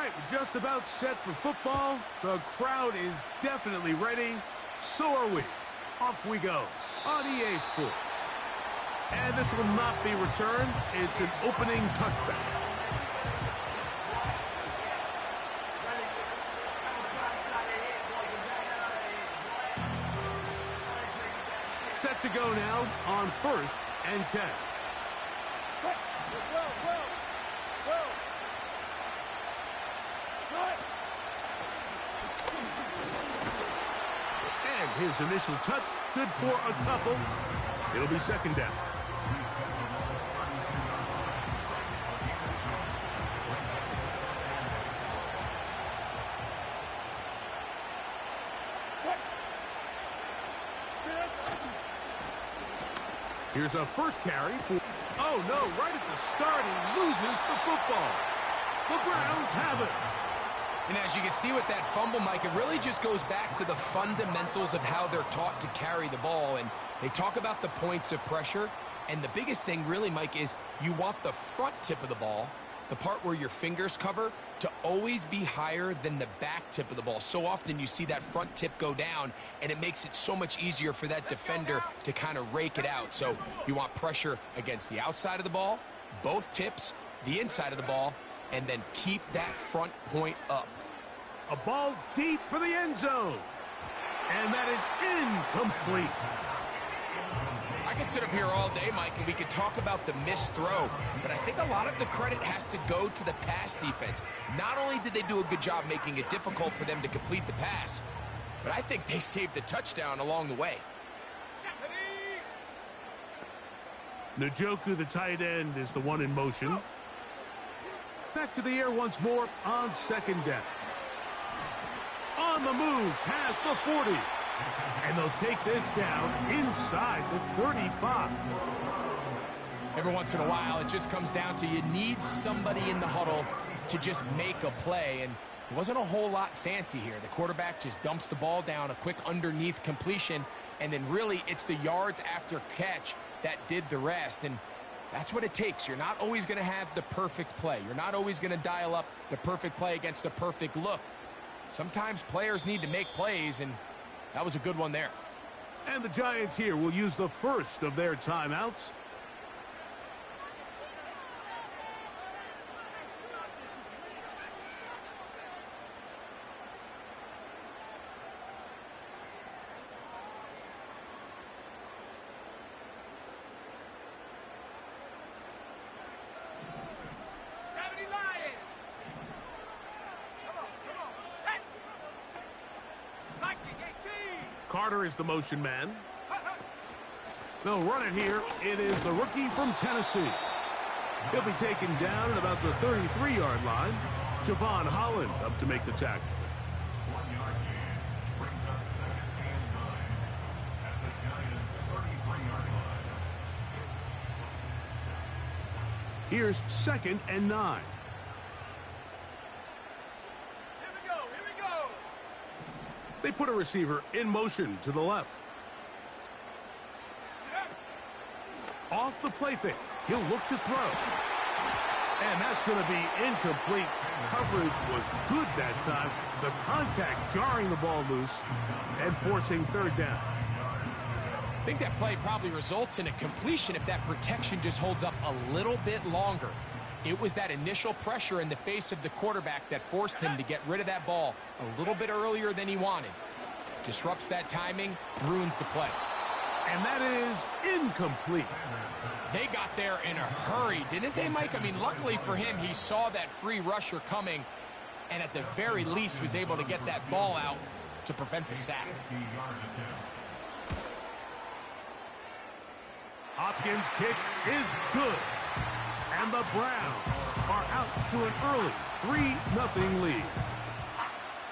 right, we're just about set for football. The crowd is definitely ready. So are we. Off we go on EA Sports. And this will not be returned. It's an opening touchback. Set to go now on 1st and 10. And his initial touch, good for a couple. It'll be 2nd down. Here's a first carry for... Oh, no, right at the start, he loses the football. The Browns have it. And as you can see with that fumble, Mike, it really just goes back to the fundamentals of how they're taught to carry the ball. And they talk about the points of pressure. And the biggest thing really, Mike, is you want the front tip of the ball, the part where your fingers cover, to always be higher than the back tip of the ball. So often you see that front tip go down, and it makes it so much easier for that defender to kind of rake it out. So you want pressure against the outside of the ball, both tips, the inside of the ball, and then keep that front point up. A ball deep for the end zone. And that is incomplete. I could sit up here all day, Mike, and we could talk about the missed throw, but I think a lot of the credit has to go to the pass defense. Not only did they do a good job making it difficult for them to complete the pass, but I think they saved the touchdown along the way. Njoku, the tight end, is the one in motion. Back to the air once more on 2nd down. On the move, past the 40. And they'll take this down inside the 35. Every once in a while, it just comes down to you need somebody in the huddle to just make a play. And it wasn't a whole lot fancy here. The quarterback just dumps the ball down, a quick underneath completion, and then really it's the yards after catch that did the rest. And that's what it takes. You're not always going to have the perfect play. You're not always going to dial up the perfect play against the perfect look. Sometimes players need to make plays, and that was a good one there. And the Giants here will use the first of their timeouts. Carter is the motion man. They'll run it here. It is the rookie from Tennessee. He'll be taken down at about the 33-yard line. Javon Holland up to make the tackle. Here's 2nd and 9. They put a receiver in motion to the left. Off the play fake. He'll look to throw. And that's going to be incomplete. Coverage was good that time. The contact jarring the ball loose and forcing 3rd down. I think that play probably results in a completion if that protection just holds up a little bit longer. It was that initial pressure in the face of the quarterback that forced him to get rid of that ball a little bit earlier than he wanted. Disrupts that timing, ruins the play. And that is incomplete. They got there in a hurry, didn't they, Mike? I mean, luckily for him, he saw that free rusher coming and at the very least was able to get that ball out to prevent the sack. Hopkins' kick is good. And the Browns are out to an early 3-0 lead.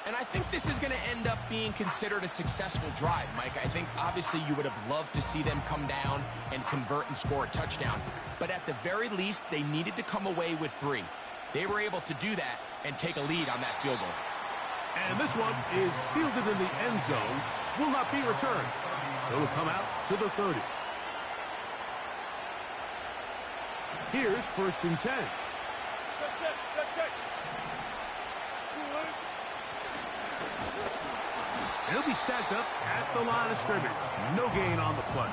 And I think this is going to end up being considered a successful drive, Mike. I think obviously you would have loved to see them come down and convert and score a touchdown. But at the very least, they needed to come away with 3. They were able to do that and take a lead on that field goal. And this one is fielded in the end zone. Will not be returned. So it'll come out to the 30. Here's 1st and 10. And he'll be stacked up at the line of scrimmage. No gain on the play.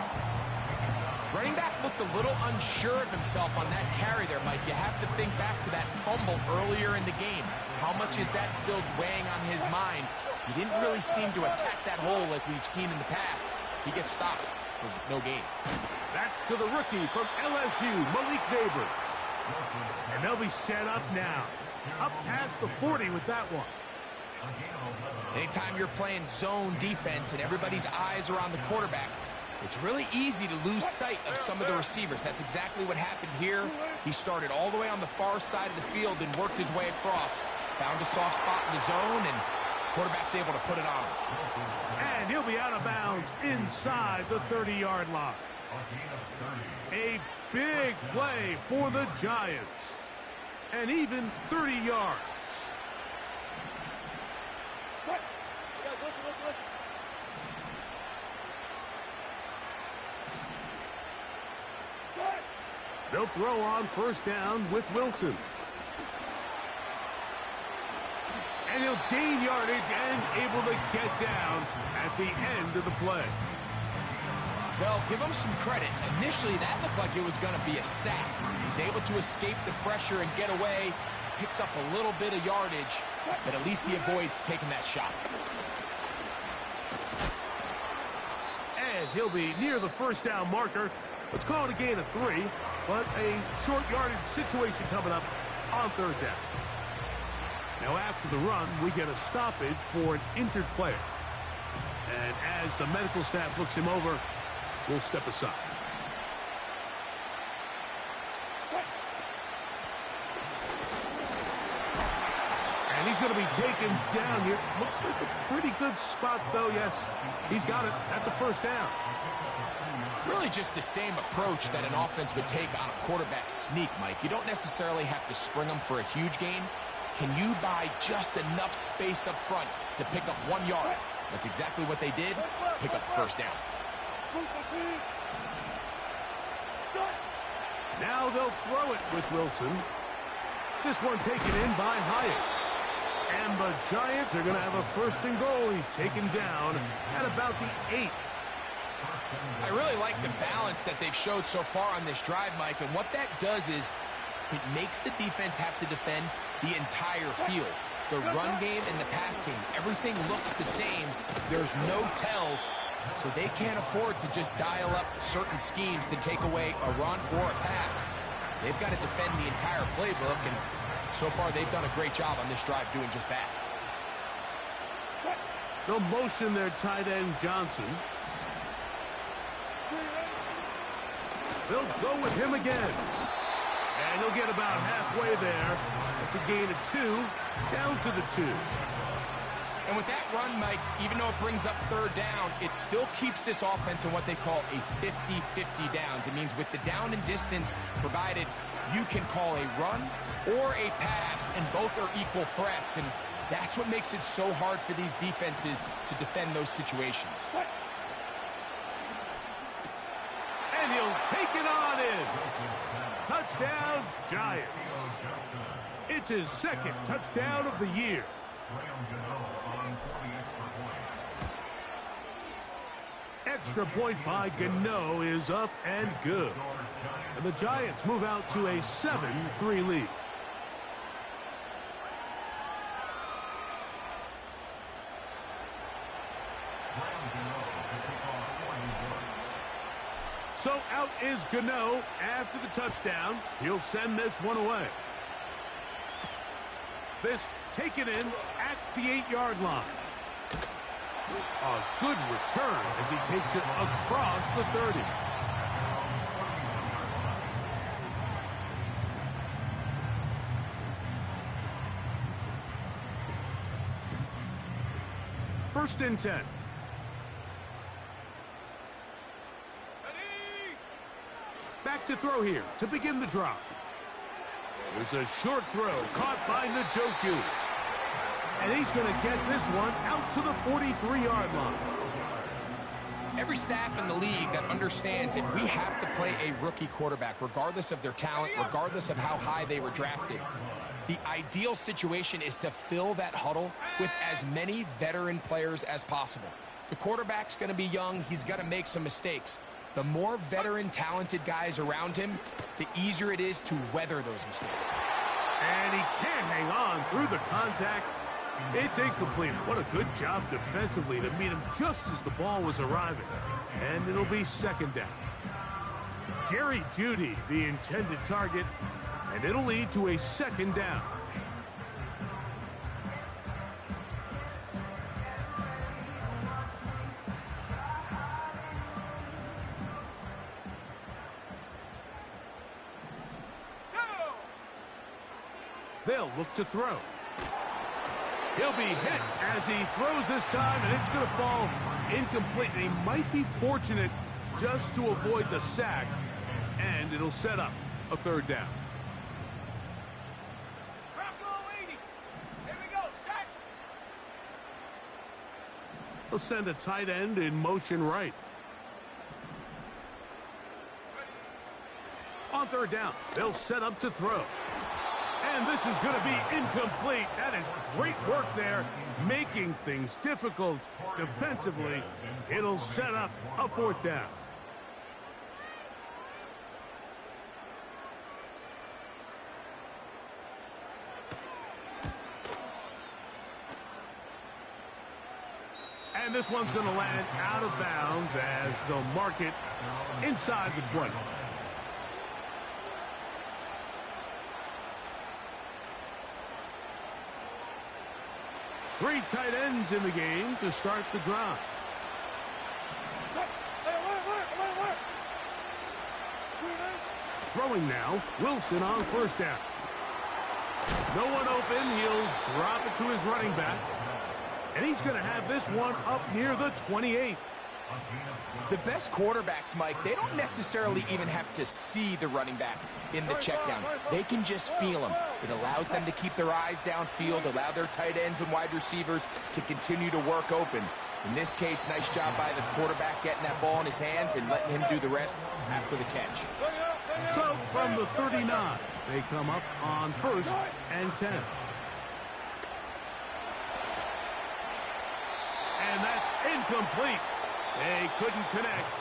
Running back looked a little unsure of himself on that carry there, Mike. You have to think back to that fumble earlier in the game. How much is that still weighing on his mind? He didn't really seem to attack that hole like we've seen in the past. He gets stopped for no gain. That's to the rookie from LSU, Malik Neighbors. And they'll be set up now. Up past the 40 with that one. Anytime you're playing zone defense and everybody's eyes are on the quarterback, it's really easy to lose sight of some of the receivers. That's exactly what happened here. He started all the way on the far side of the field and worked his way across. Found a soft spot in the zone, and quarterback's able to put it on him. And he'll be out of bounds inside the 30-yard line. A big play for the Giants. And even 30 yards. They'll throw on first down with Wilson. And he'll gain yardage and able to get down at the end of the play. Well, give him some credit. Initially, that looked like it was going to be a sack. He's able to escape the pressure and get away. Picks up a little bit of yardage, but at least he avoids taking that shot. And he'll be near the first down marker. Let's call it a gain of 3, but a short yardage situation coming up on third down. Now after the run, we get a stoppage for an injured player. And as the medical staff looks him over, we'll step aside. And he's going to be taken down here. Looks like a pretty good spot, though. Yes, he's got it. That's a first down. Really just the same approach that an offense would take on a quarterback sneak, Mike. You don't necessarily have to spring them for a huge gain. Can you buy just enough space up front to pick up 1 yard? That's exactly what they did. Pick up the first down. Now they'll throw it with Wilson. This one taken in by Hyatt. And the Giants are going to have a first and goal. He's taken down at about the 8. I really like the balance that they've showed so far on this drive, Mike, and what that does is it makes the defense have to defend the entire field. The run game and the pass game, everything looks the same. There's no tells, so they can't afford to just dial up certain schemes to take away a run or a pass. They've got to defend the entire playbook, and so far they've done a great job on this drive doing just that. They'll motion their tight end Johnson. They'll go with him again. And he'll get about halfway there. That's a gain of 2, down to the 2. And with that run, Mike, even though it brings up third down, it still keeps this offense in what they call a 50-50 downs. It means with the down and distance provided, you can call a run or a pass, and both are equal threats. And that's what makes it so hard for these defenses to defend those situations. And he'll take it on in. Touchdown, Giants. It's his second touchdown of the year. Extra point by Gano is up and good. And the Giants move out to a 7-3 lead. So out is Gano after the touchdown. He'll send this one away. This taken in at the 8-yard line. A good return as he takes it across the 30. First and 10. Back to throw here to begin the drive. There's a short throw caught by Njoku. And he's going to get this one out to the 43-yard line. Every staff in the league that understands if we have to play a rookie quarterback, regardless of their talent, regardless of how high they were drafted, The ideal situation is to fill that huddle with as many veteran players as possible. The quarterback's going to be young. He's going to make some mistakes. The more veteran, talented guys around him, the easier it is to weather those mistakes. And he can't hang on through the contact. It's incomplete. What a good job defensively to meet him just as the ball was arriving. And it'll be second down. Jerry Jeudy, the intended target, and it'll lead to a second down. They'll look to throw. He'll be hit as he throws this time, and it's going to fall incomplete. And he might be fortunate just to avoid the sack, and it'll set up a third down. He'll send a tight end in motion right. On third down, they'll set up to throw. And this is going to be incomplete. That is great work there, making things difficult defensively. It'll set up a fourth down. And this one's going to land out of bounds as they'll mark it inside the 20. Three tight ends in the game to start the drive. Throwing now, Wilson on first down. No one open, he'll drop it to his running back. And he's going to have this one up near the 28. The best quarterbacks, Mike, they don't necessarily even have to see the running back in the check down. They can just feel him. It allows them to keep their eyes downfield, allow their tight ends and wide receivers to continue to work open. In this case, nice job by the quarterback getting that ball in his hands and letting him do the rest after the catch. So from the 39, they come up on first and 10. And that's incomplete. They couldn't connect.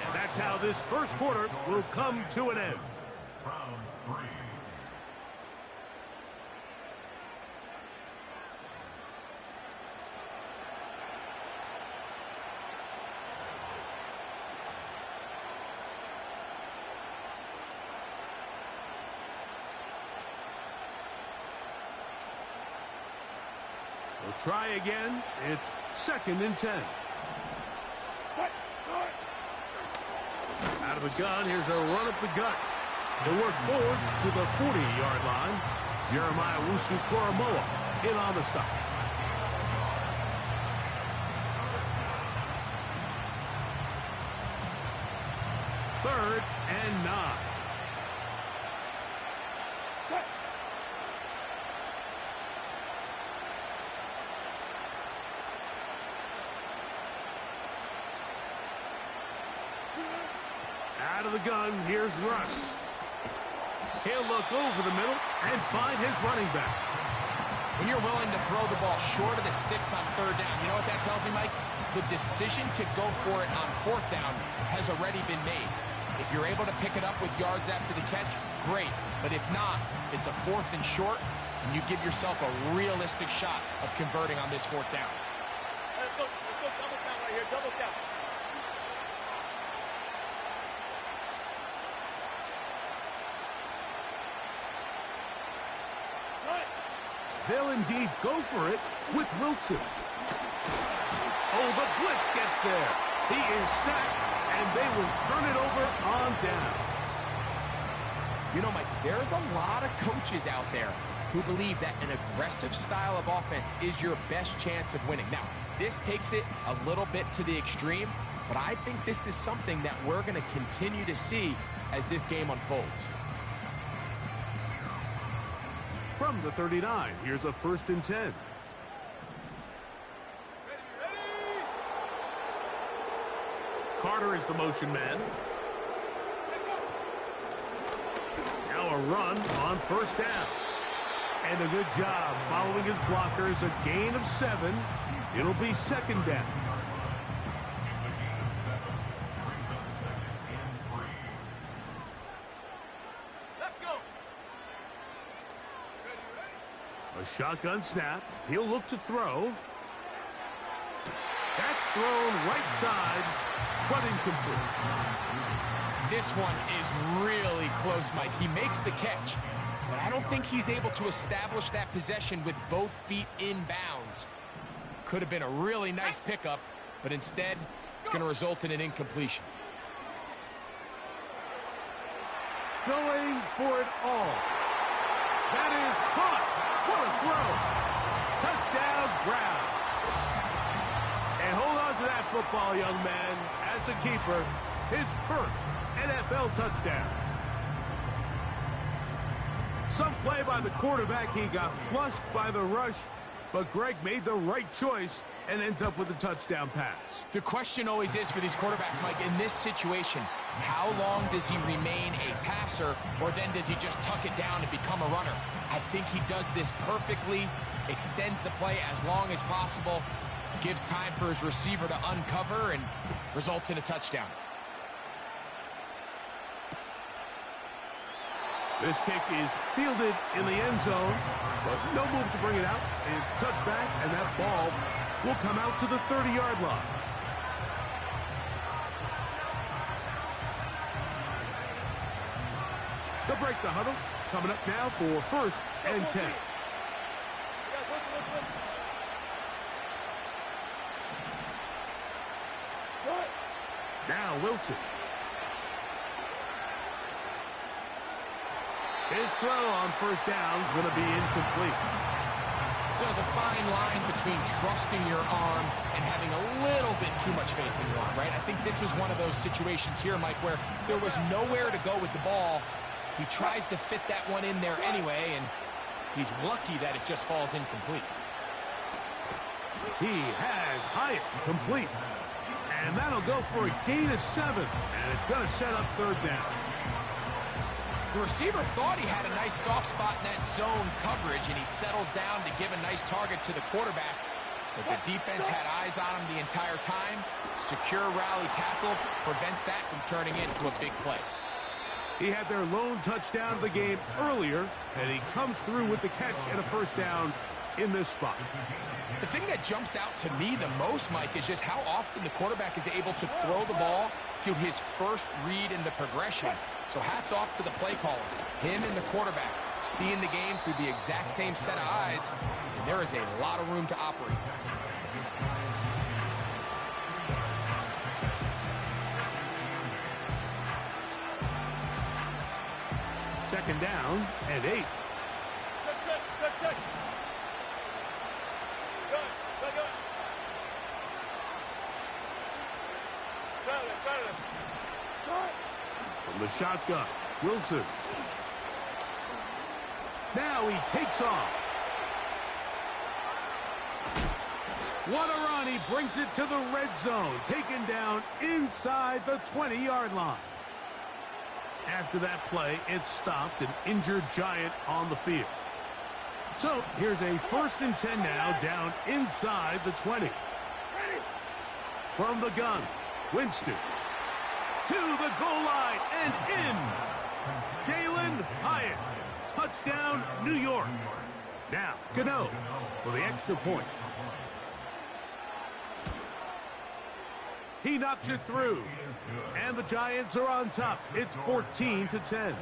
And that's how this first quarter will come to an end. We'll try again. It's second and 10. Out of the gun, here's a run up the gut. They work forward to the 40-yard line. Jeremiah Owusu-Koramoah in on the stop. Third and 9. Out of the gun, here's Russ. He'll look over the middle and find his running back. When you're willing to throw the ball short of the sticks on third down, you know what that tells you, Mike? The decision to go for it on fourth down has already been made. If you're able to pick it up with yards after the catch, great. But if not, it's a fourth and short, and you give yourself a realistic shot of converting on this fourth down. Let's go double down right here, double down. They'll indeed go for it with Wilson. Oh, the blitz gets there. He is sacked, and they will turn it over on downs. You know, Mike, there's a lot of coaches out there who believe that an aggressive style of offense is your best chance of winning. Now, this takes it a little bit to the extreme, but I think this is something that we're going to continue to see as this game unfolds. From the 39, here's a first and 10. Carter is the motion man. Now a run on first down. And a good job following his blockers. A gain of 7. It'll be second down. Let's go. A shotgun snap. He'll look to throw. That's thrown right side, but incomplete. This one is really close, Mike. He makes the catch, but I don't think he's able to establish that possession with both feet in bounds. Could have been a really nice pickup, but instead, it's going to result in an incompletion. Going for it all. That is caught. What a throw. Touchdown, Brown. And hold on to that football, young man. As a keeper, his first NFL touchdown. Some play by the quarterback. He got flushed by the rush, but Greg made the right choice and ends up with a touchdown pass. The question always is for these quarterbacks, Mike, in this situation, how long does he remain a passer, or then does he just tuck it down and become a runner? I think he does this perfectly, extends the play as long as possible, gives time for his receiver to uncover, and results in a touchdown. This kick is fielded in the end zone, but no move to bring it out. It's touchback, and that ball will come out to the 30-yard line. They'll break the huddle. Coming up now for first and 10. Now Wilson. His throw on first down is going to be incomplete. There's a fine line between trusting your arm and having a little bit too much faith in your arm, right? I think this was one of those situations here, Mike, where there was nowhere to go with the ball. He tries to fit that one in there anyway, and he's lucky that it just falls incomplete. He has Hyatt complete. And that'll go for a gain of 7. And it's going to set up third down. The receiver thought he had a nice soft spot in that zone coverage, and he settles down to give a nice target to the quarterback. But the defense had eyes on him the entire time. Secure rally tackle prevents that from turning into a big play. He had their lone touchdown of the game earlier, and he comes through with the catch and a first down in this spot. The thing that jumps out to me the most, Mike, is just how often the quarterback is able to throw the ball to his first read in the progression. So hats off to the play caller. Him and the quarterback seeing the game through the exact same set of eyes, and there is a lot of room to operate. Second down and 8. Good. From the shotgun, Wilson. Now he takes off. What a run. He brings it to the red zone. Taken down inside the 20-yard line. After that play, it stopped an injured Giant on the field. So here's a first and 10 now, down inside the 20. From the gun, Winston. To the goal line and in. Jalen Hyatt. Touchdown, New York. Now, Gano for the extra point. He knocks it through. And the Giants are on top. It's 14-10.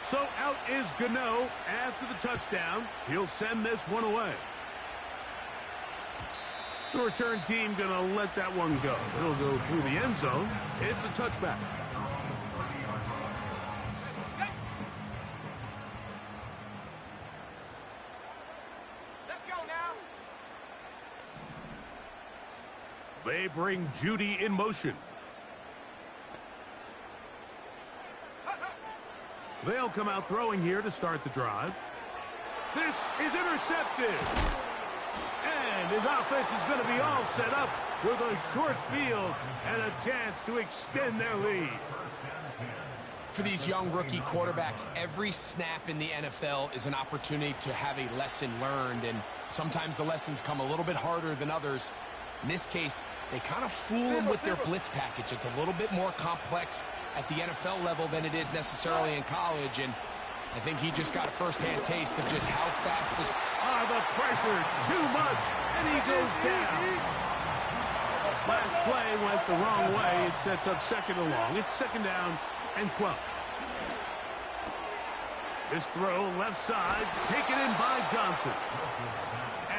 So out is Gano after the touchdown. He'll send this one away. The return team going to let that one go. It'll go through the end zone. It's a touchback. Let's go now. They bring Judy in motion. They'll come out throwing here to start the drive. This is intercepted. And his offense is going to be all set up with a short field and a chance to extend their lead. For these young rookie quarterbacks, every snap in the NFL is an opportunity to have a lesson learned, and sometimes the lessons come a little bit harder than others. In this case, they kind of fool them with their blitz package. It's a little bit more complex at the NFL level than it is necessarily in college, and I think he just got a first-hand taste of just how fast this... The pressure, too much, and he goes down. Last play went the wrong way. It sets up second and long. It's second down and 12. This throw left side, taken in by Johnson.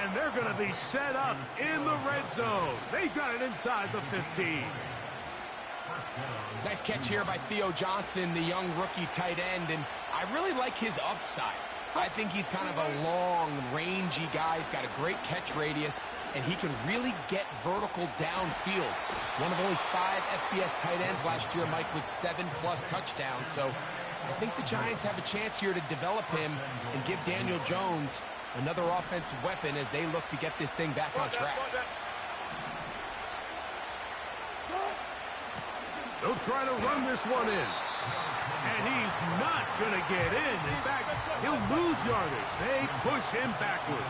And they're going to be set up in the red zone. They've got it inside the 15. Nice catch here by Theo Johnson, the young rookie tight end, and I really like his upside. I think he's kind of a long, rangy guy. He's got a great catch radius, and he can really get vertical downfield. One of only 5 FBS tight ends last year, Mike, with 7+ touchdowns. So I think the Giants have a chance here to develop him and give Daniel Jones another offensive weapon as they look to get this thing back on track. They'll try to run this one in. And he's not going to get in. In fact, he'll lose yardage. They push him backwards.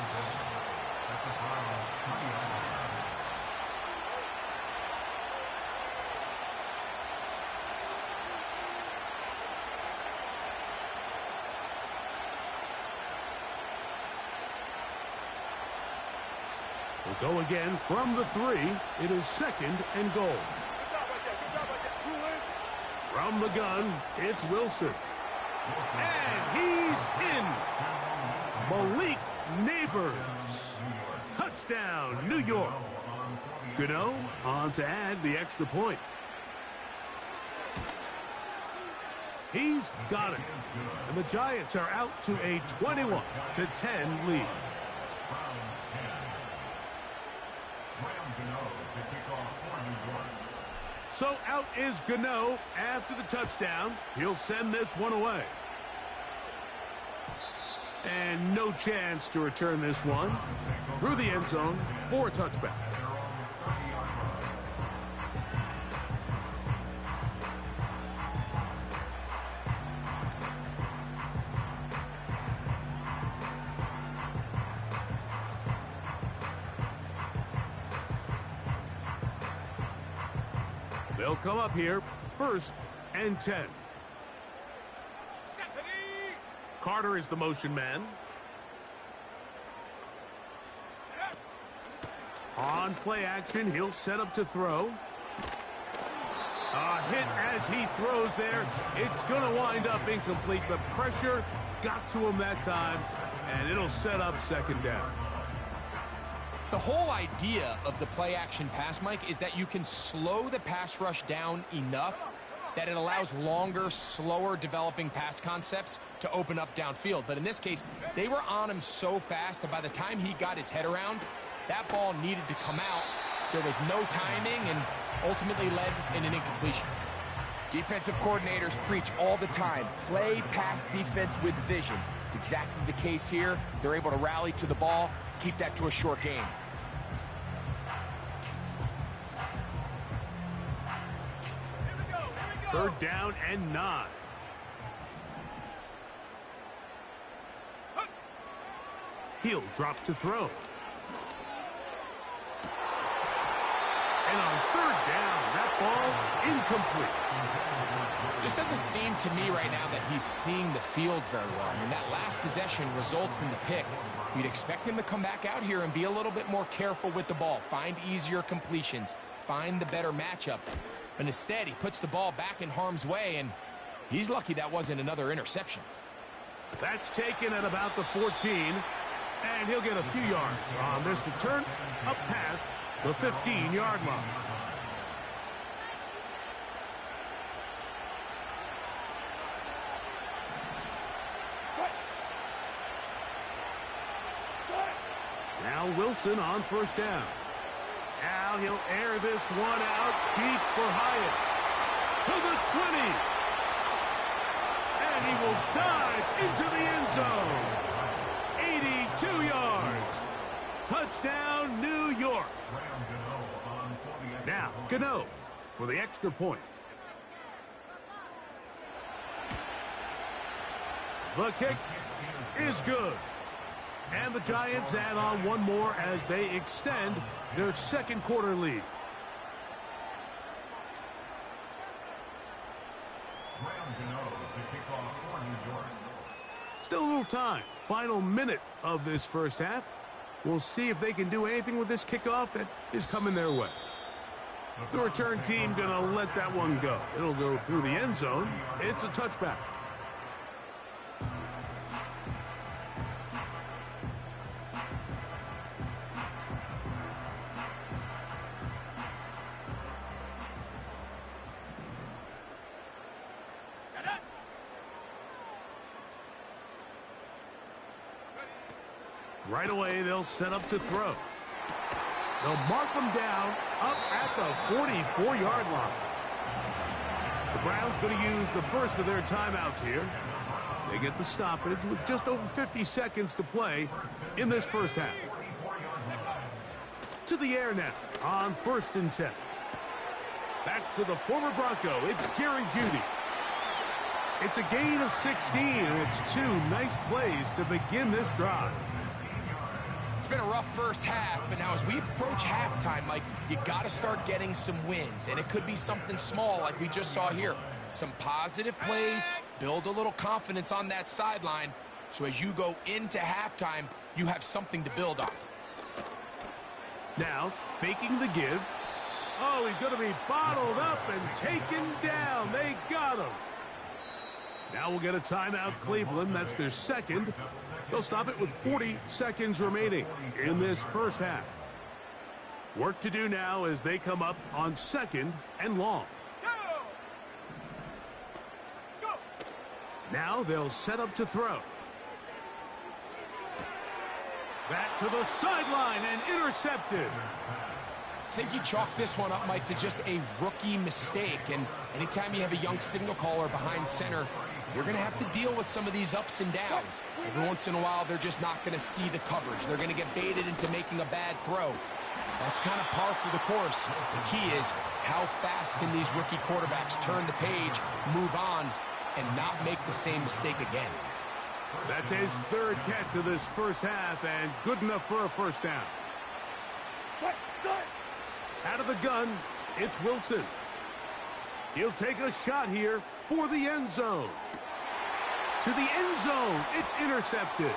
We'll go again from the 3. It is second and goal. From the gun, it's Wilson. And he's in. Malik Neighbors. Touchdown, New York. Gano on to add the extra point. He's got it. And the Giants are out to a 21-10 lead. So out is Gano after the touchdown. He'll send this one away. And no chance to return this one through the end zone for a touchback. They'll come up here, 1st and 10. Carter is the motion man. On play action, he'll set up to throw. A hit as he throws there. It's going to wind up incomplete. The pressure got to him that time, and it'll set up second down. The whole idea of the play-action pass, Mike, is that you can slow the pass rush down enough that it allows longer, slower developing pass concepts to open up downfield. But in this case, they were on him so fast that by the time he got his head around, that ball needed to come out. There was no timing and ultimately led in an incompletion. Defensive coordinators preach all the time, play pass defense with vision. It's exactly the case here. They're able to rally to the ball, keep that to a short game. Third down and 9. He'll drop to throw. And on 3rd down, that ball incomplete. Just doesn't seem to me right now that he's seeing the field very well. I mean, that last possession results in the pick. You'd expect him to come back out here and be a little bit more careful with the ball, find easier completions, find the better matchup. But instead, he puts the ball back in harm's way, and he's lucky that wasn't another interception. That's taken at about the 14, and he'll get a few yards on this return up past the 15-yard line. Now Wilson on 1st down. Now he'll air this one out deep for Hyatt. To the 20. And he will dive into the end zone. 82 yards. Touchdown, New York. Now, Gano for the extra point. The kick is good. And the Giants add on one more as they extend their second quarter lead. Still a little time. Final minute of this first half. We'll see if they can do anything with this kickoff that is coming their way. The return team going to let that one go. It'll go through the end zone. It's a touchback. Right away, they'll set up to throw. They'll mark them down up at the 44-yard line. The Browns going to use the first of their timeouts here. They get the stoppage with just over 50 seconds to play in this first half. To the air now on 1st and 10. That's to the former Bronco. It's Jerry Jeudy. It's a gain of 16, and it's two nice plays to begin this drive. It's been a rough first half, but now as we approach halftime, Mike, you got to start getting some wins. And it could be something small like we just saw here. Some positive plays, build a little confidence on that sideline. So as you go into halftime, you have something to build on. Now, faking the give. Oh, he's going to be bottled up and taken down. They got him. Now we'll get a timeout, Cleveland. That's their second. They'll stop it with 40 seconds remaining in this first half. Work to do now as they come up on 2nd and long. Go. Now they'll set up to throw. Back to the sideline and intercepted. I think you chalk this one up, Mike, to just a rookie mistake. And anytime you have a young signal caller behind center, you're going to have to deal with some of these ups and downs. Every once in a while, they're just not going to see the coverage. They're going to get baited into making a bad throw. That's kind of par for the course. The key is how fast can these rookie quarterbacks turn the page, move on, and not make the same mistake again. That's his third catch of this first half, and good enough for a first down. Out of the gun, it's Wilson. He'll take a shot here for the end zone. To the end zone, it's intercepted.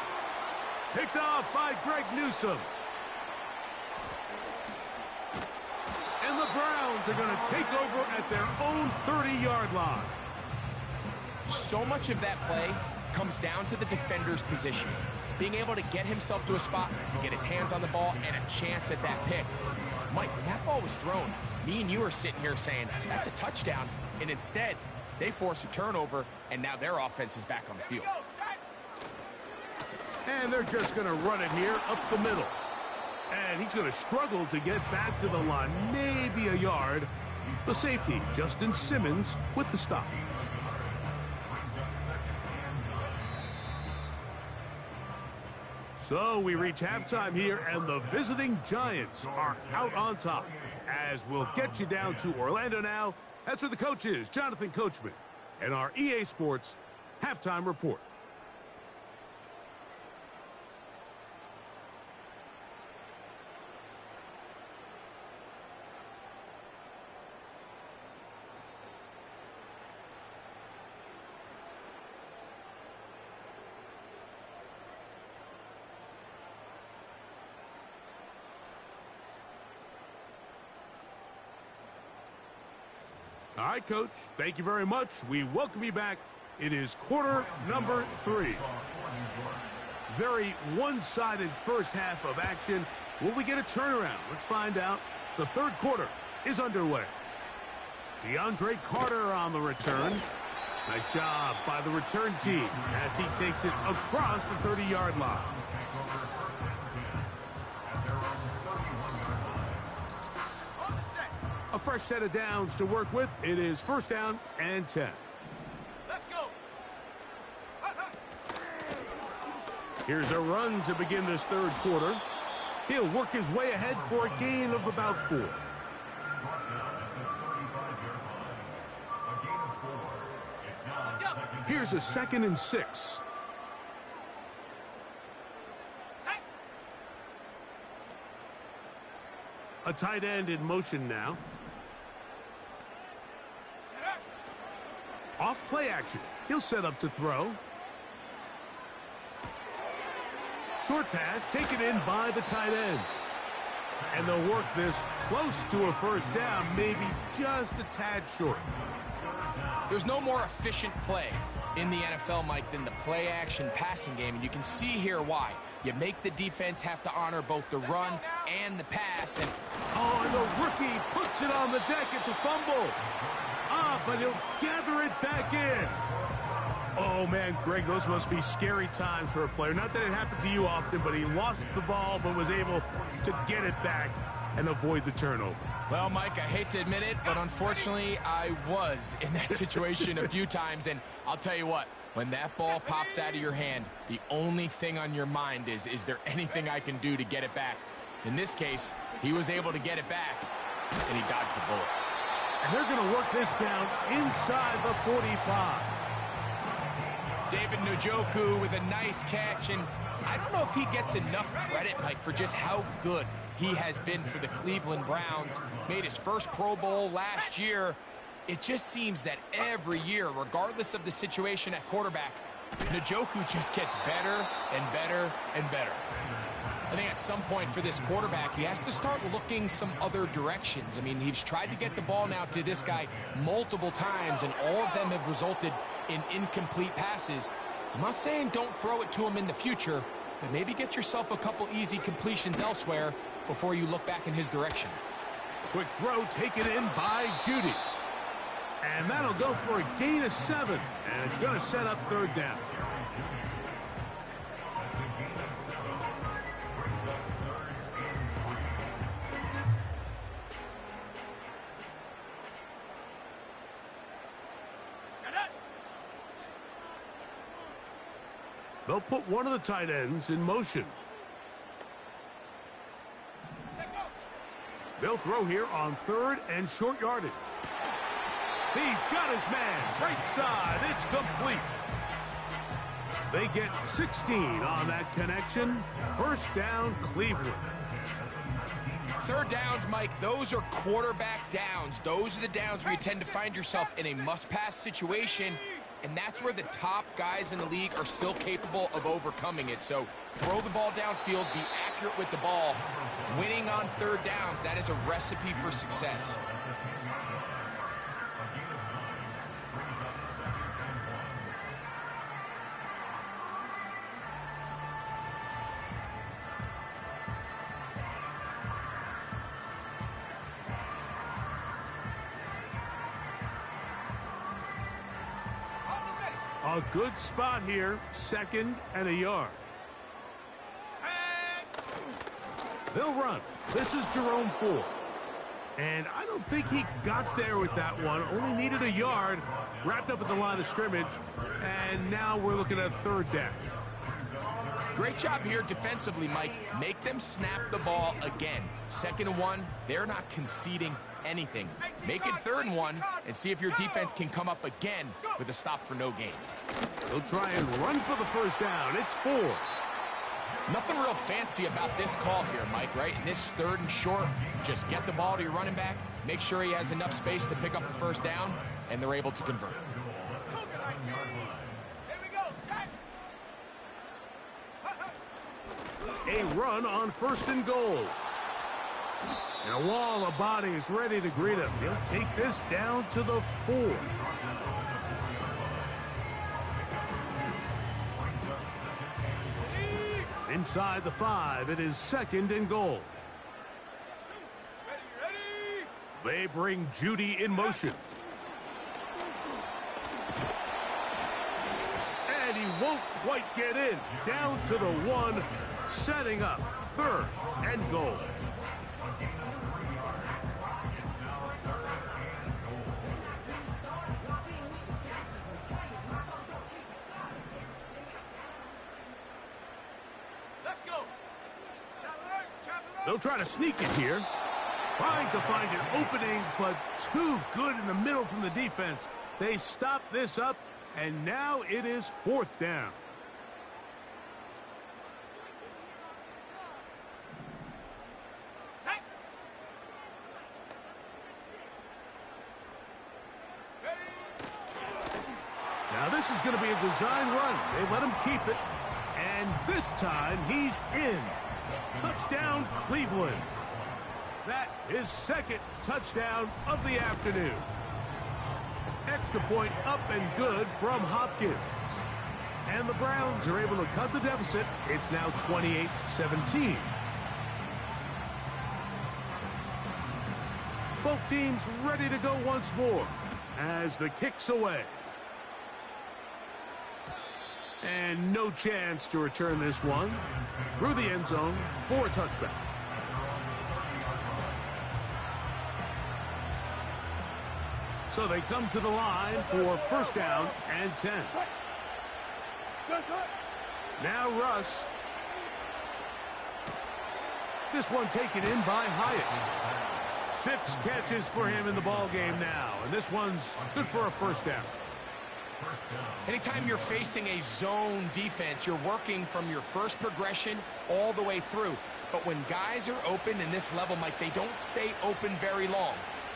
Picked off by Greg Newsome. And the Browns are going to take over at their own 30-yard line. So much of that play comes down to the defender's positioning. Being able to get himself to a spot, to get his hands on the ball, and a chance at that pick. Mike, when that ball was thrown, me and you are sitting here saying, that's a touchdown. And instead, they force a turnover, and now their offense is back on the field. And they're just going to run it here up the middle. And he's going to struggle to get back to the line, maybe a yard. The safety, Justin Simmons, with the stop. So we reach halftime here, and the visiting Giants are out on top. As we'll get you down to Orlando now. That's where the coach is, Jonathan Coachman, and our EA Sports Halftime Report. All right, Coach, thank you very much. We welcome you back. It is quarter number 3. Very one-sided first half of action. Will we get a turnaround? Let's find out. The third quarter is underway. DeAndre Carter on the return. Nice job by the return team as he takes it across the 30-yard line. A fresh set of downs to work with. It is first down and 10. Let's go. Here's a run to begin this third quarter. He'll work his way ahead for a gain of about 4. Here's a 2nd and 6. A tight end in motion now. Off play action. He'll set up to throw. Short pass taken in by the tight end. And they'll work this close to a first down, maybe just a tad short. There's no more efficient play in the NFL, Mike, than the play-action passing game, and you can see here why. You make the defense have to honor both the run and the pass. And the rookie puts it on the deck. It's a fumble. But he'll gather it back in. Oh, man, Greg, those must be scary times for a player. Not that it happened to you often, but he lost the ball but was able to get it back and avoid the turnover. Well, Mike, I hate to admit it, but unfortunately, I was in that situation a few times. And I'll tell you what, when that ball pops out of your hand, the only thing on your mind is there anything I can do to get it back? In this case, he was able to get it back, and he dodged the bullet. And they're going to work this down inside the 45. David Njoku with a nice catch, and I don't know if he gets enough credit, Mike, for just how good he has been for the Cleveland Browns. Made his first Pro Bowl last year. It just seems that every year, regardless of the situation at quarterback, Njoku just gets better and better and better. I think at some point for this quarterback, he has to start looking some other directions. I mean, he's tried to get the ball now to this guy multiple times, and all of them have resulted in incomplete passes. I'm not saying don't throw it to him in the future, but maybe get yourself a couple easy completions elsewhere before you look back in his direction. Quick throw taken in by Judy. And that'll go for a gain of 7. And it's going to set up 3rd down. They'll put one of the tight ends in motion. They'll throw here on 3rd and short yardage. He's got his man. Right side. It's complete. They get 16 on that connection. 1st down, Cleveland. 3rd downs, Mike, those are quarterback downs. Those are the downs where you tend to find yourself in a must-pass situation, and that's where the top guys in the league are still capable of overcoming it. So throw the ball downfield, be accurate with the ball. Winning on 3rd downs, that is a recipe for success. A good spot here, 2nd and a yard. They'll run. This is Jerome Ford. And I don't think he got there with that one. Only needed a yard. Wrapped up at the line of scrimmage. And now we're looking at 3rd down. Great job here defensively, Mike. Make them snap the ball again. 2nd and 1, they're not conceding anything. Make it 3rd and 1 and see if your defense can come up again with a stop for no gain. They'll try and run for the 1st down. It's 4. Nothing real fancy about this call here, Mike, right? In this 3rd and short, just get the ball to your running back, make sure he has enough space to pick up the 1st down, and they're able to convert. A run on 1st and goal. And a wall of bodies ready to greet him. He'll take this down to the 4. Inside the 5, it is 2nd and goal. They bring Judy in motion. And he won't quite get in. Down to the 1, setting up 3rd and goal. They'll try to sneak it here. Trying to find an opening, but too good in the middle from the defense. They stop this up, and now it is 4th down. Now this is going to be a design run. They let him keep it. And this time he's in. Touchdown, Cleveland. That is 2nd touchdown of the afternoon. Extra point up and good from Hopkins. And the Browns are able to cut the deficit. It's now 28-17. Both teams ready to go once more as the kick's away. And no chance to return this one through the end zone for a touchback. So they come to the line for 1st down and 10. Now Russ. This one taken in by Hyatt. 6 catches for him in the ball game now. And this one's good for a 1st down. Anytime you're facing a zone defense, you're working from your first progression all the way through. But when guys are open in this level, Mike, they don't stay open very long.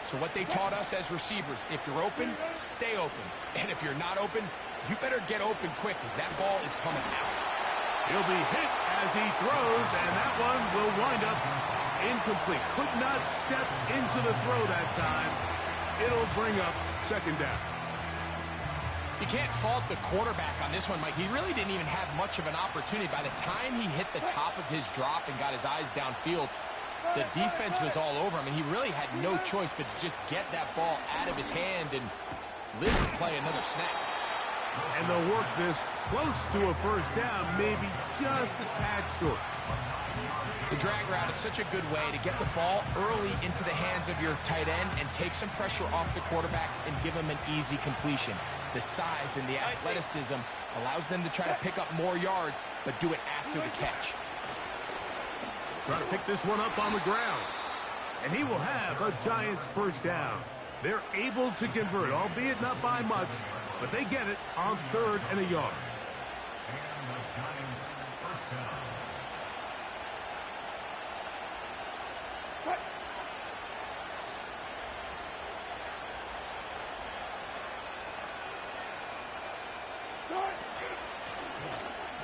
So what they taught us as receivers, if you're open, stay open. And if you're not open, you better get open quick because that ball is coming out. He'll be hit as he throws, and that one will wind up incomplete. Could not step into the throw that time. It'll bring up 2nd down. You can't fault the quarterback on this one, Mike. He really didn't even have much of an opportunity. By the time he hit the top of his drop and got his eyes downfield, the defense was all over him, and he really had no choice but to just get that ball out of his hand and live to play another snap. And they'll work this close to a 1st down, maybe just a tad short. The drag route is such a good way to get the ball early into the hands of your tight end and take some pressure off the quarterback and give him an easy completion. The size and the athleticism allows them to try to pick up more yards, but do it after the catch. Try to pick this one up on the ground. And he will have a Giants 1st down. They're able to convert, albeit not by much, but they get it on 3rd and a yard.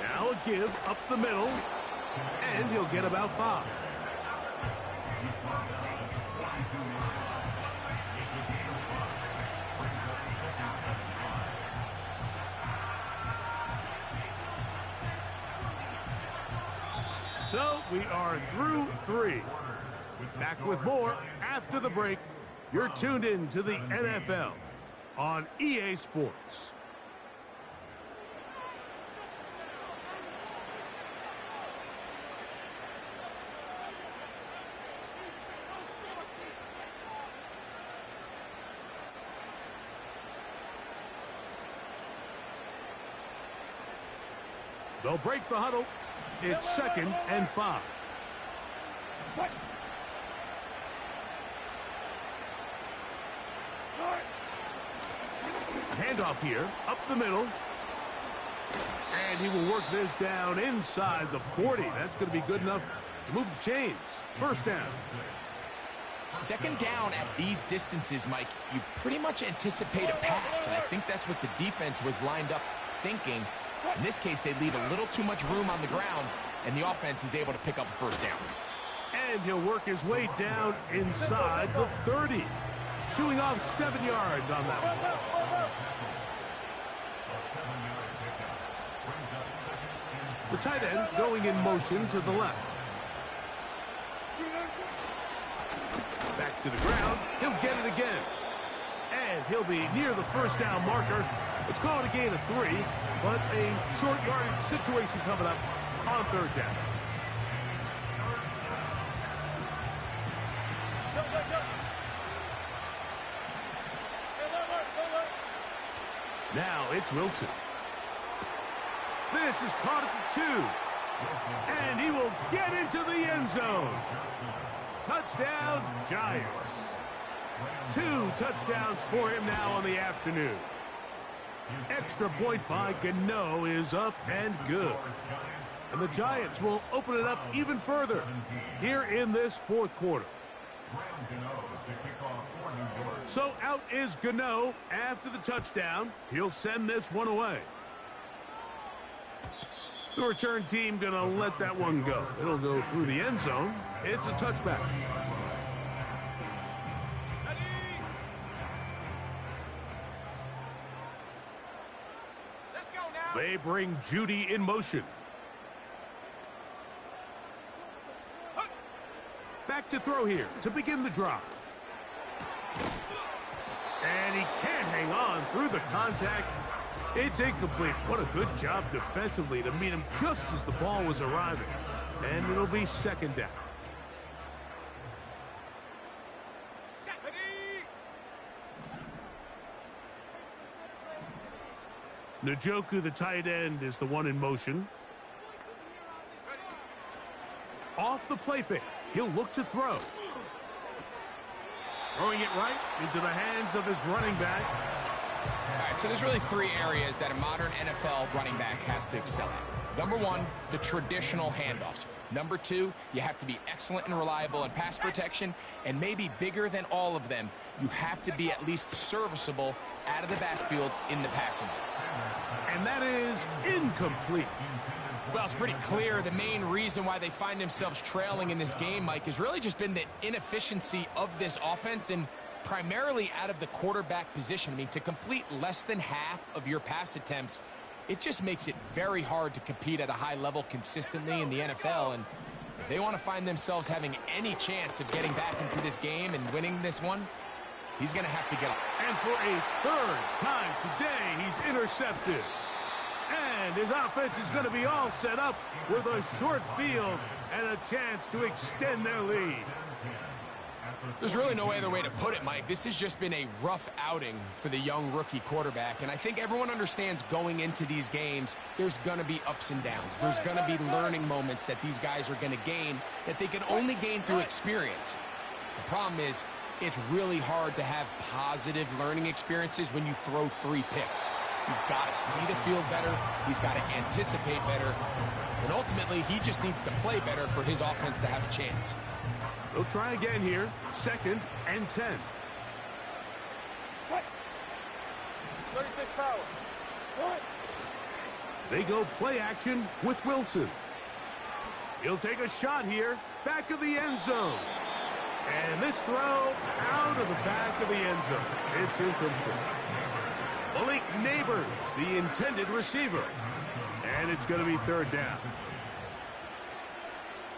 Now a give up the middle, and he'll get about 5. So we are through 3. Back with more after the break. You're tuned in to the NFL on EA Sports. They'll break the huddle. It's 2nd and 5. Handoff here, up the middle. And he will work this down inside the 40. That's going to be good enough to move the chains. 1st down. 2nd down at these distances, Mike, you pretty much anticipate a pass, and I think that's what the defense was lined up thinking. In this case, they leave a little too much room on the ground, and the offense is able to pick up a 1st down. And he'll work his way down inside the 30. Shooing off 7 yards on that one. The tight end going in motion to the left. Back to the ground. He'll get it again. And he'll be near the 1st down marker. It's called a gain of 3, but a short yardage situation coming up on 3rd down. Now it's Wilson. This is caught at the 2. And he will get into the end zone. Touchdown, Giants. 2 touchdowns for him now on the afternoon. Extra point by Gano is up and good. And the Giants will open it up even further here in this fourth quarter. So out is Gano after the touchdown. He'll send this one away. The return team going to let that one go. It'll go through the end zone. It's a touchback. Let's go now. They bring Judy in motion. Back to throw here to begin the drive. And he can't hang on through the contact. It's incomplete. What a good job defensively to meet him just as the ball was arriving. And it'll be second down. Njoku, the tight end, is the one in motion. Off the play fake. He'll look to throw. Throwing it right into the hands of his running back. All right, so there's really 3 areas that a modern NFL running back has to excel at. Number 1, the traditional handoffs. Number 2, you have to be excellent and reliable in pass protection. And maybe bigger than all of them, you have to be at least serviceable out of the backfield in the passing game. And that is incomplete. Well, it's pretty clear the main reason why they find themselves trailing in this game, Mike, has really just been the inefficiency of this offense and primarily out of the quarterback position. I mean, to complete less than half of your pass attempts, it just makes it very hard to compete at a high level consistently in the NFL. And if they want to find themselves having any chance of getting back into this game and winning this one, he's going to have to get up. And for a third time today, he's intercepted. And his offense is going to be all set up with a short field and a chance to extend their lead. There's really no other way to put it, Mike. This has just been a rough outing for the young rookie quarterback. And I think everyone understands going into these games, there's going to be ups and downs. There's going to be learning moments that these guys are going to gain that they can only gain through experience. The problem is, it's really hard to have positive learning experiences when you throw 3 picks. He's got to see the field better. He's got to anticipate better. And ultimately, he just needs to play better for his offense to have a chance. They'll try again here. 2nd and 10. 36 power. What? They go play action with Wilson. He'll take a shot here. Back of the end zone. And this throw out of the back of the end zone. It's incomplete. Malik Neighbors, the intended receiver. And it's going to be 3rd down.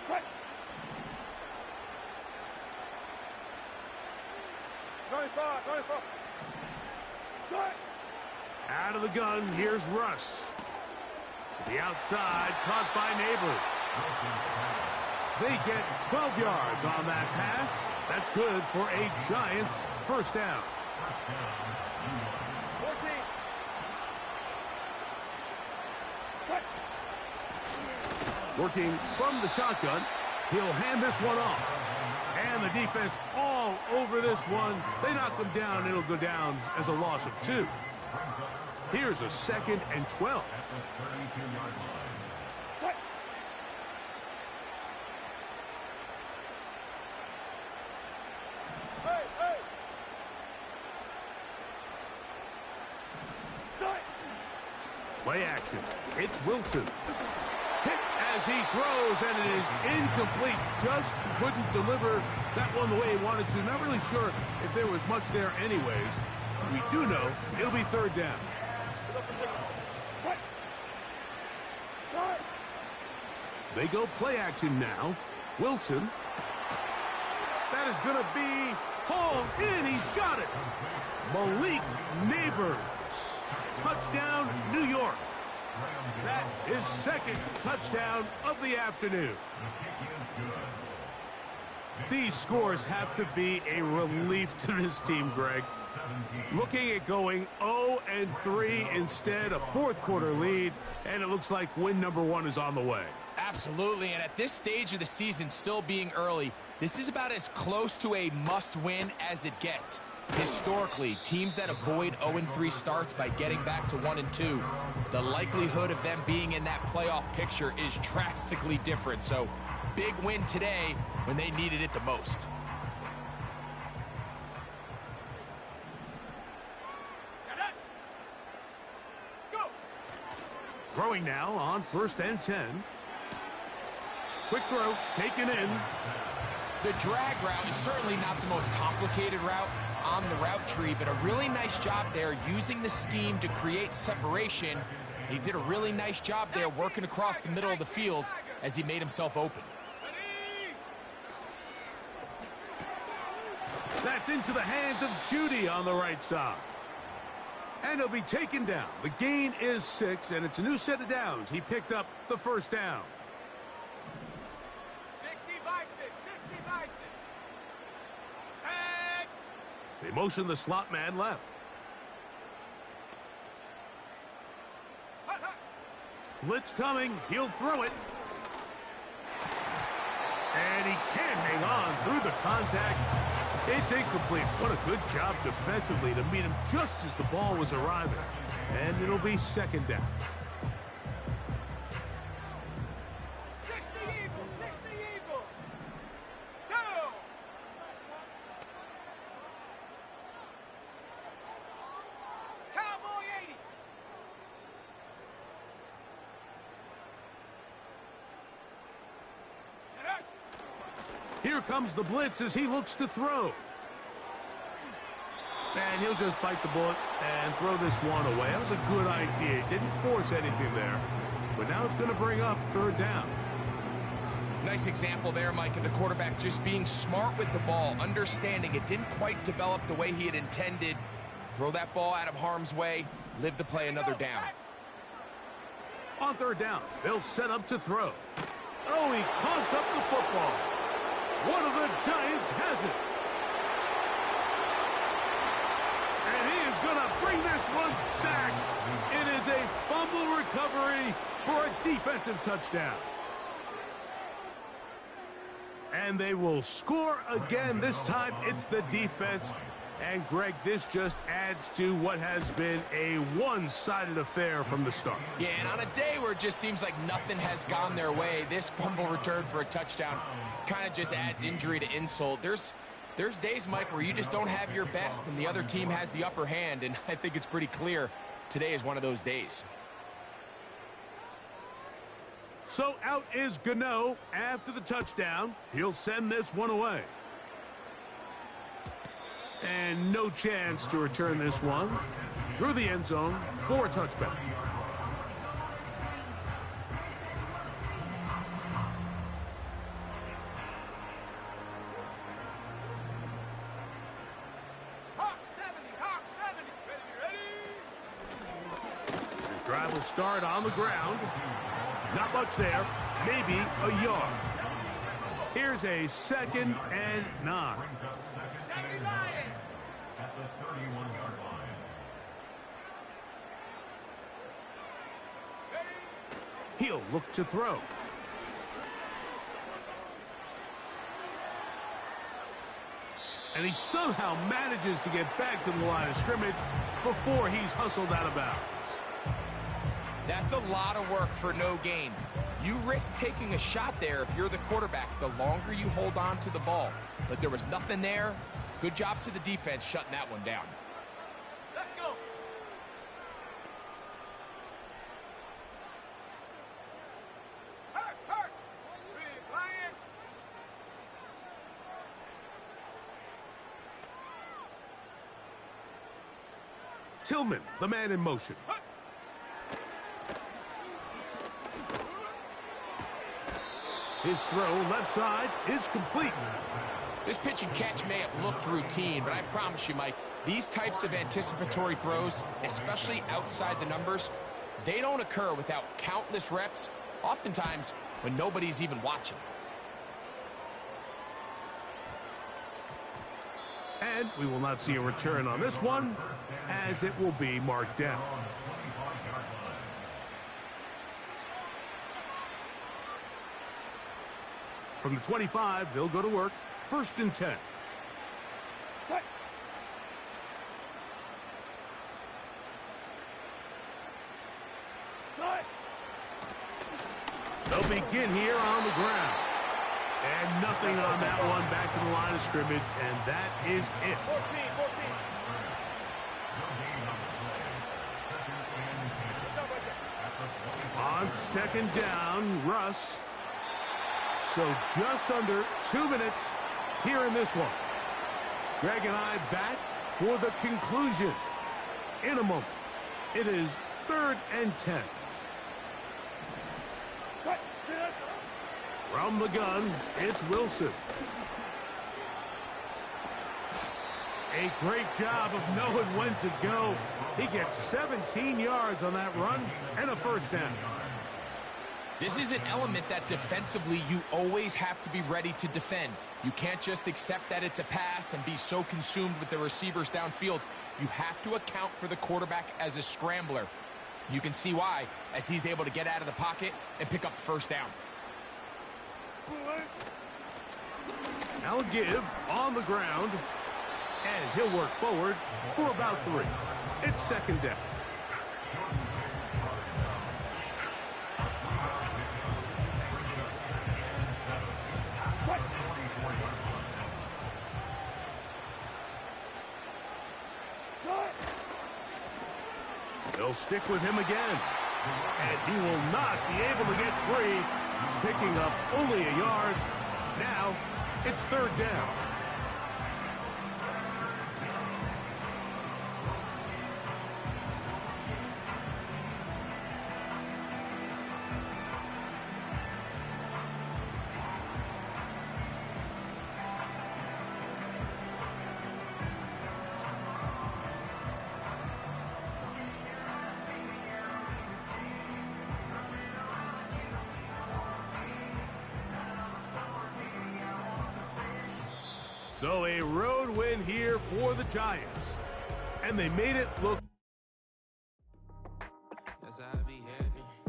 What? 95, 95. What? Out of the gun, here's Russ. To the outside, caught by Neighbors. They get 12 yards on that pass. That's good for a Giants first down. 14. What? Working from the shotgun, he'll hand this one off. And the defense all over this one. They knock them down. It'll go down as a loss of 2. Here's a 2nd and 12. What? Hey, hey. Play action. It's Wilson. Hit as he throws, and it is incomplete. Just couldn't deliver that one the way he wanted to. Not really sure if there was much there anyways. We do know it'll be 3rd down. What? What? They go play action now. Wilson. That is going to be hauled in. He's got it. Malik Neighbors. Touchdown, New York. That is 2nd touchdown of the afternoon. These scores have to be a relief to this team, Greg. Looking at going 0-3 instead, a 4th quarter lead, and it looks like win number 1 is on the way. Absolutely, and at this stage of the season, still being early, this is about as close to a must-win as it gets. Historically, teams that avoid 0-3 starts by getting back to 1-2, the likelihood of them being in that playoff picture is drastically different. So, big win today when they needed it the most. Throwing now on 1st and 10. Quick throw, taken in. The drag route is certainly not the most complicated route on the route tree, but a really nice job there using the scheme to create separation. He did a really nice job there working across the middle of the field as he made himself open. That's into the hands of Judy on the right side. And he'll be taken down. The gain is 6, and it's a new set of downs. He picked up the 1st down. 60 by 6, 60 by 6. Set. They motion the slot man left. Hut, hut. Blitz coming. He'll throw it. And he can't hang on through the contact. It's incomplete. What a good job defensively to meet him just as the ball was arriving. And it'll be 2nd down. 60 Eagle, 60 Eagle. Go. Cowboy 80. Here comes the blitz as he looks to throw. And he'll just bite the bullet and throw this one away. That was a good idea. He didn't force anything there. But now it's going to bring up 3rd down. Nice example there, Mike, of the quarterback just being smart with the ball, understanding it didn't quite develop the way he had intended. Throw that ball out of harm's way, live to play another down. On 3rd down, they'll set up to throw. Oh, he coughs up the football. One of the Giants has it. And he is going to bring this one back. It is a fumble recovery for a defensive touchdown. And they will score again. This time it's the defense. And, Greg, this just adds to what has been a one-sided affair from the start. Yeah, and on a day where it just seems like nothing has gone their way, this fumble return for a touchdown kind of just adds injury to insult. There's days, Mike, where you just don't have your best and the other team has the upper hand, and I think it's pretty clear today is one of those days. So out is Gano after the touchdown. He'll send this one away. And no chance to return this one through the end zone for a touchback. Hawk 70, Hawk 70. Ready, ready. His drive will start on the ground. Not much there. Maybe a yard. Here's a 2nd and 9. 70 Lion. At the 31-yard line. He'll look to throw. And he somehow manages to get back to the line of scrimmage before he's hustled out of bounds. That's a lot of work for no gain. You risk taking a shot there if you're the quarterback the longer you hold on to the ball. But there was nothing there. Good job to the defense shutting that one down. Let's go. Hurt, hurt. Big Lion. Tillman, the man in motion. His throw left side is complete. This pitch and catch may have looked routine, but I promise you, Mike, these types of anticipatory throws, especially outside the numbers, they don't occur without countless reps, oftentimes when nobody's even watching. And we will not see a return on this one, as it will be marked down. From the 25, they'll go to work. 1st and 10. They'll begin here on the ground. And nothing on that one. Back to the line of scrimmage, and that is it. 14. On 2nd down, Russ. So just under 2 minutes here in this one. Greg and I back for the conclusion in a moment. It is 3rd and 10. From the gun, it's Wilson. A great job of knowing when to go. He gets 17 yards on that run and a 1st down. This is an element that defensively you always have to be ready to defend. You can't just accept that it's a pass and be so consumed with the receivers downfield. You have to account for the quarterback as a scrambler. You can see why, as he's able to get out of the pocket and pick up the 1st down. Now give on the ground, and he'll work forward for about 3. It's 2nd down. They'll stick with him again, and he will not be able to get free, picking up only a yard. Now it's 3rd down. So a road win here for the Giants. And they made it look